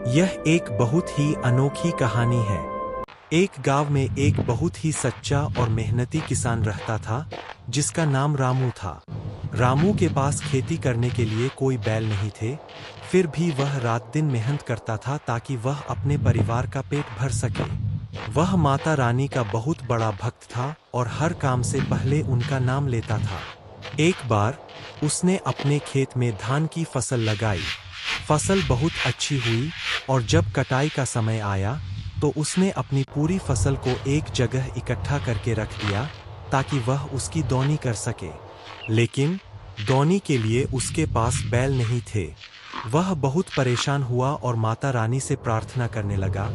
यह एक बहुत ही अनोखी कहानी है। एक गांव में एक बहुत ही सच्चा और मेहनती किसान रहता था, जिसका नाम रामू था। रामू के पास खेती करने के लिए कोई बैल नहीं थे, फिर भी वह रात दिन मेहनत करता था ताकि वह अपने परिवार का पेट भर सके। वह माता रानी का बहुत बड़ा भक्त था और हर काम से पहले उनका नाम लेता था। एक बार उसने अपने खेत में धान की फसल लगाई। फसल बहुत अच्छी हुई और जब कटाई का समय आया तो उसने अपनी पूरी फसल को एक जगह इकट्ठा करके रख दिया ताकि वह उसकी दौनी कर सके। लेकिन दौनी के लिए उसके पास बैल नहीं थे। वह बहुत परेशान हुआ और माता रानी से प्रार्थना करने लगा,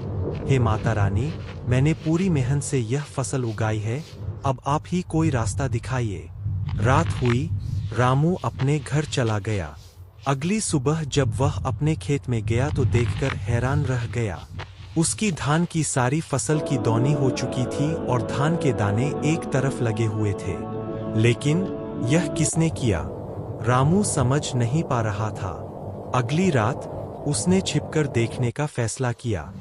हे माता रानी, मैंने पूरी मेहनत से यह फसल उगाई है, अब आप ही कोई रास्ता दिखाइए। रात हुई, रामू अपने घर चला गया। अगली सुबह जब वह अपने खेत में गया तो देखकर हैरान रह गया। उसकी धान की सारी फसल की दौनी हो चुकी थी और धान के दाने एक तरफ लगे हुए थे। लेकिन यह किसने किया? रामू समझ नहीं पा रहा था। अगली रात उसने छिपकर देखने का फैसला किया।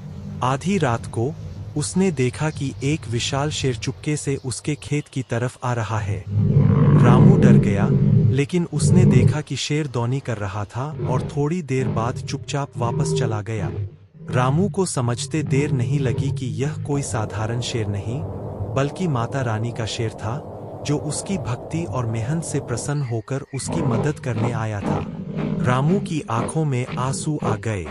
आधी रात को उसने देखा कि एक विशाल शेर चुपके से उसके खेत की तरफ आ रहा है। रामू डर गया, लेकिन उसने देखा कि शेर दौनी कर रहा था और थोड़ी देर बाद चुपचाप वापस चला गया। रामू को समझते देर नहीं लगी कि यह कोई साधारण शेर नहीं, बल्कि माता रानी का शेर था, जो उसकी भक्ति और मेहनत से प्रसन्न होकर उसकी मदद करने आया था। रामू की आंखों में आंसू आ गए।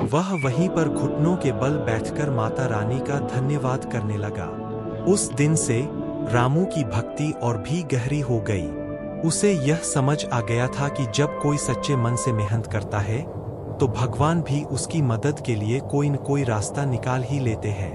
वह वहीं पर घुटनों के बल बैठकर माता रानी का धन्यवाद करने लगा। उस दिन से रामू की भक्ति और भी गहरी हो गई। उसे यह समझ आ गया था कि जब कोई सच्चे मन से मेहनत करता है तो भगवान भी उसकी मदद के लिए कोई न कोई रास्ता निकाल ही लेते हैं।